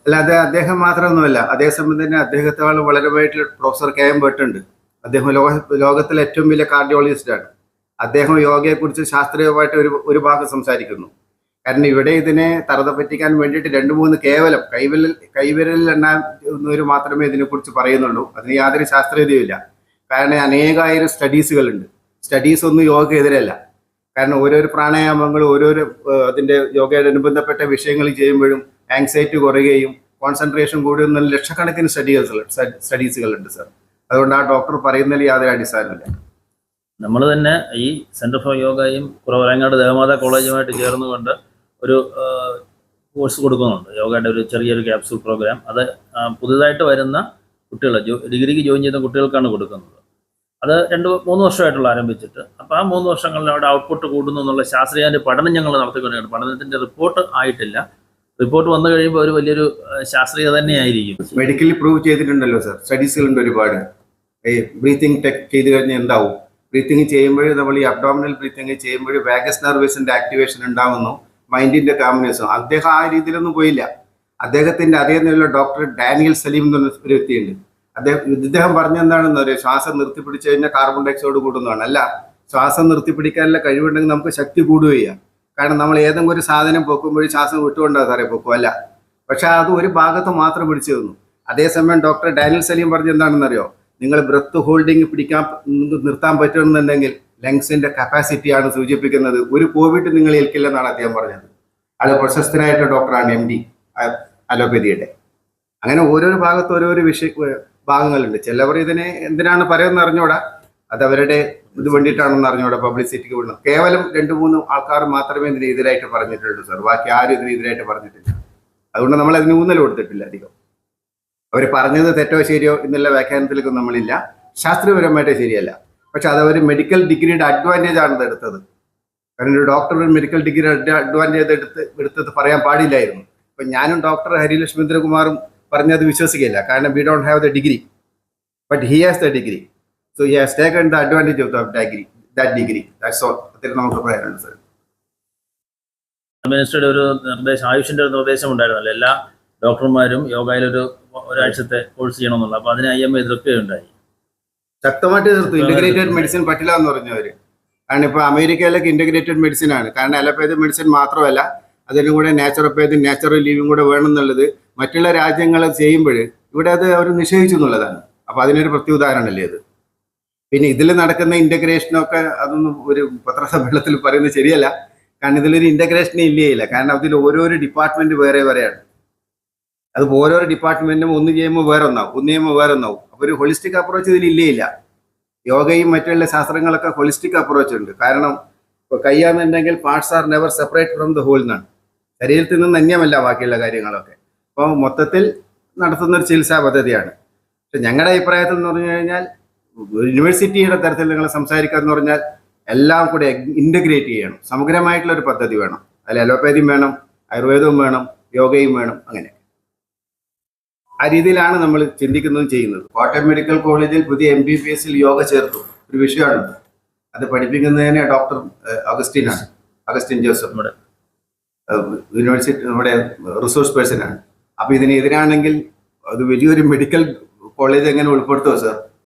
അല്ല, അദ്ദേഹം മാത്രമൊന്നുമല്ല. അതേസമയം തന്നെ അദ്ദേഹത്തെക്കാളും വളരെയായിട്ടുള്ള പ്രൊഫസർ കെ.എം. ഭട്ടുണ്ട്. അദ്ദേഹം ലോകത്തിലെ ഏറ്റവും വലിയ കാർഡിയോളജിസ്റ്റാണ്. അദ്ദേഹം യോഗയെക്കുറിച്ച് ശാസ്ത്രീയമായിട്ട് ഒരു ഭാഗം സംസാരിക്കുന്നു. കാരണം ഇവിടെ ഇതിനെ തറത പറ്റിക്കാൻ വേണ്ടിയിട്ട് 2-3 കേവലം കൈവിരലിൽ എണ്ണാവുന്നവർ മാത്രമേ ഇതിനെക്കുറിച്ച് പറയുന്നുള്ളൂ. അതിന് യാതൊരു ശാസ്ത്രീയതയുമില്ല. കാരണം അനേകായിരം സ്റ്റഡീസുകളുണ്ട്. സ്റ്റഡീസ് ഒന്നും യോഗയ്ക്കെതിരല്ല. കാരണം ഓരോരോ പ്രാണായാമങ്ങൾ ഓരോരോ അതിൻ്റെ യോഗയോടനുബന്ധപ്പെട്ട വിഷയങ്ങൾ ചെയ്യുമ്പോഴും ആങ്സൈറ്റി കുറയുകയും കോൺസെൻട്രേഷൻ കൂടുന്ന ലക്ഷക്കണക്കിന് സ്റ്റഡീസുകളുണ്ട് സർ. അതുകൊണ്ട് ആ ഡോക്ടർ പറയുന്നതിൽ യാതൊരു അടിസ്ഥാനമില്ല. നമ്മൾ തന്നെ ഈ സെൻറ്റർ ഫോർ യോഗയും കുറവലങ്ങാട് ദേവമാതാ കോളേജുമായിട്ട് ചേർന്നുകൊണ്ട് ഒരു കോഴ്സ് കൊടുക്കുന്നുണ്ട്. യോഗയുടെ ഒരു ചെറിയൊരു ക്യാപ്സൂൾ പ്രോഗ്രാം. അത് പുതുതായിട്ട് വരുന്ന കുട്ടികൾ ഡിഗ്രിക്ക് ജോയിൻ ചെയ്ത കുട്ടികൾക്കാണ് കൊടുക്കുന്നത്. അത് 2-3 വർഷമായിട്ടുള്ള ആരംഭിച്ചിട്ട്. അപ്പോൾ ആ 3 വർഷങ്ങളിൽ അവിടെ ഔട്ട്പുട്ട് കൂടുന്നു എന്നുള്ള ശാസ്ത്രീയ പഠനം ഞങ്ങൾ നടത്തിക്കൊണ്ടിരിക്കുകയാണ്. പഠനത്തിൻ്റെ റിപ്പോർട്ട് ആയിട്ടില്ല. റിപ്പോർട്ട് വന്നു കഴിയുമ്പോൾ ഒരു വലിയൊരു ശാസ്ത്രീയത തന്നെയായിരിക്കും. മെഡിക്കലി പ്രൂവ് ചെയ്തിട്ടുണ്ടല്ലോ സർ. സ്റ്റഡീസുകളുണ്ട് ഒരുപാട്. ഈ ബ്രീത്തിങ് ടെക് ചെയ്ത് കഴിഞ്ഞാൽ എന്താവും? ബ്രീത്തിങ് ചെയ്യുമ്പോൾ നമ്മൾ ഈ അബ്ഡോമിനൽ ബ്രീത്തിങ് ചെയ്യുമ്പോൾ വാഗസ് നെർവസിന്റെ ആക്ടിവേഷൻ ഉണ്ടാവുന്നു, മൈൻഡിന്റെ കാമിനേഷൻ. അദ്ദേഹം ആ രീതിയിലൊന്നും പോയില്ല. അദ്ദേഹത്തിന്റെ അതേ നിലയിലുള്ള ഡോക്ടർ ഡാനിയൽ സലീം എന്ന് പറഞ്ഞ ഒരു വ്യക്തിയുണ്ട്. ഇദ്ദേഹം പറഞ്ഞെന്താണെന്ന് അറിയാം, ശ്വാസം നിർത്തിപ്പിടിച്ചു കഴിഞ്ഞാൽ കാർബൺ ഡയോക്സൈഡ് കൂടുന്നതാണ്. അല്ല, ശ്വാസം നിർത്തിപ്പിടിക്കാനുള്ള കഴിവുണ്ടെങ്കിൽ നമുക്ക് ശക്തി കൂടുകയാണ്. കാരണം നമ്മൾ ഏതെങ്കിലും ഒരു സാധനം പൊക്കുമ്പോഴും ശ്വാസം വിട്ടുകൊണ്ടാണ് സാറേ പൊക്കും. അല്ല, പക്ഷെ അത് ഒരു ഭാഗത്ത് മാത്രം പിടിച്ചു തന്നു. അതേസമയം ഡോക്ടർ ഡാനിയൽ സലീം പറഞ്ഞെന്താണെന്നറിയോ, നിങ്ങൾ ബ്രത്ത് ഹോൾഡിങ് നിർത്താൻ പറ്റുമെന്നുണ്ടെങ്കിൽ ലങ്സിന്റെ കപ്പാസിറ്റിയാണ് സൂചിപ്പിക്കുന്നത്. ഒരു കോവിഡ് നിങ്ങൾ ഏൽക്കില്ലെന്നാണ് അദ്ദേഹം പറഞ്ഞത്. അത് പ്രശസ്തനായിട്ടുള്ള ഡോക്ടറാണ്, MD അലോപ്പതിയുടെ. അങ്ങനെ ഓരോരോ ഭാഗത്ത് ഓരോരോ ഭാഗങ്ങളുണ്ട്. ചിലവർ ഇതിനെ എന്തിനാണ് പറയുന്നത് അറിഞ്ഞൂടാ, അത് അവരുടെ ഇത് വേണ്ടിയിട്ടാണെന്ന് അറിഞ്ഞൂടാ, പബ്ലിസിറ്റിക്ക് വേണം. കേവലം 2-3 ആൾക്കാർ മാത്രമേ ഇതിനെതിരായിട്ട് പറഞ്ഞിട്ടുള്ളൂ സർ. ബാക്കി ആരും ഇതിനെതിരായിട്ട് പറഞ്ഞിട്ടില്ല. അതുകൊണ്ട് നമ്മൾ അതിന് ഊന്നൽ കൊടുത്തിട്ടില്ല അധികം. അവർ പറഞ്ഞത് തെറ്റോ ശരിയോ എന്നുള്ള വ്യാഖ്യാനത്തിലേക്കും നമ്മളില്ല. ശാസ്ത്രീയപരമായിട്ട് ശരിയല്ല. പക്ഷെ അത് അവർ മെഡിക്കൽ ഡിഗ്രിയുടെ അഡ്വാൻറ്റേജ് ആണ് എടുത്തത്. കാരണം ഒരു ഡോക്ടർ ഒരു മെഡിക്കൽ ഡിഗ്രി അഡ്വാൻറ്റേജ് എടുത്തത് പറയാൻ പാടില്ലായിരുന്നു. ഇപ്പം ഞാനും ഡോക്ടർ ഹരിലക്ഷ്മീന്ദ്രകുമാറും പറഞ്ഞത് വിശ്വസിക്കില്ല. കാരണം we don't have the degree, but he has the degree. So he has taken the advantage of that degree. That's all. അതിൽ നമുക്ക് പറയാനുണ്ട് സർ. മിനിസ്റ്ററുടെ ഒരു നിർദ്ദേശം, ആയുഷിന്റെ ഒരു നിർദ്ദേശം ഉണ്ടായിരുന്നല്ലോ, എല്ലാ ഡോക്ടർമാരും യോഗയിലൊരു ഒരാഴ്ചത്തെ കോഴ്സ് ചെയ്യണമെന്നുള്ള. അപ്പൊ അതിന് IMA എതിർക്കുകയുണ്ടായി. ശക്തമായിട്ട് എതിർത്തു. ഇന്റഗ്രേറ്റഡ് മെഡിസിൻ പറ്റില്ല എന്ന് പറഞ്ഞവര്. കാരണം ഇപ്പൊ അമേരിക്കയിലൊക്കെ ഇന്റഗ്രേറ്റഡ് മെഡിസിൻ ആണ്. കാരണം അലോപ്പതി മെഡിസിൻ മാത്രമല്ല, അതിനും കൂടെ നാച്ചുറോപ്പതി, നാച്ചുറൽ ലിവിങ് കൂടെ വേണം എന്നുള്ളത് മറ്റുള്ള രാജ്യങ്ങൾ ചെയ്യുമ്പോൾ ഇവിടെ അത് അവർ നിഷേധിച്ചു എന്നുള്ളതാണ്. അപ്പൊ അതിനൊരു പ്രത്യുദാഹരണമല്ലേ അത്. പിന്നെ ഇതിൽ നടക്കുന്ന ഇന്റഗ്രേഷനൊക്കെ അതൊന്നും ഒരു പത്രസമ്മേളനത്തിൽ പറയുന്നത് ശരിയല്ല. കാരണം ഇതിലൊരു ഇന്റഗ്രേഷനേ ഇല്ല. കാരണം അതിൽ ഓരോരോ ഡിപ്പാർട്ട്മെന്റ് വേറെ വേറെയാണ്. അത് ഓരോരോ ഡിപ്പാർട്ട്മെന്റും ഒന്ന് ചെയ്യുമ്പോൾ വേറെ ഒന്നാവും, ഒന്ന് ചെയ്യുമ്പോൾ വേറെ ഒന്നാവും. അപ്പോൾ ഒരു ഹോളിസ്റ്റിക് അപ്രോച്ച് ഇതിൽ ഇല്ല. യോഗയും മറ്റുള്ള ശാസ്ത്രങ്ങളൊക്കെ ഹോളിസ്റ്റിക് അപ്രോച്ച് ഉണ്ട്. കാരണം ഇപ്പോൾ കയ്യാന്നുണ്ടെങ്കിൽ parts are never separate from the whole എന്നാണ്. ശരീരത്തിൽ നിന്ന് അന്യമല്ല ബാക്കിയുള്ള കാര്യങ്ങളൊക്കെ. അപ്പോൾ മൊത്തത്തിൽ നടത്തുന്ന ഒരു ചികിത്സാ പദ്ധതിയാണ്. പക്ഷെ ഞങ്ങളുടെ അഭിപ്രായത്തിൽ എന്ന് പറഞ്ഞു കഴിഞ്ഞാൽ യൂണിവേഴ്സിറ്റിയുടെ തരത്തിൽ നിങ്ങൾ സംസാരിക്കുക എന്ന് പറഞ്ഞാൽ എല്ലാം കൂടെ ഇൻ്റഗ്രേറ്റ് ചെയ്യണം. സമഗ്രമായിട്ടുള്ളൊരു പദ്ധതി വേണം. അതിൽ അലോപ്പതിയും വേണം, ആയുർവേദവും വേണം, യോഗയും വേണം. അങ്ങനെ ആ രീതിയിലാണ് നമ്മൾ ചിന്തിക്കുന്നതും ചെയ്യുന്നത്. കോട്ടയം മെഡിക്കൽ കോളേജിൽ പുതിയ MBBS യോഗ ചേർത്തു. ഒരു വിഷയമാണ് അത് പഠിപ്പിക്കുന്നതിന് ഡോക്ടർ അഗസ്റ്റിൻ ജോസഫ് നമ്മുടെ യൂണിവേഴ്സിറ്റി നമ്മുടെ റിസോഴ്സ് പേഴ്സണാണ്. അപ്പൊ ഇതിനെതിരാണെങ്കിൽ അത് വലിയൊരു മെഡിക്കൽ കോളേജ് എങ്ങനെ ഉൾപ്പെടുത്തുമോ സർ?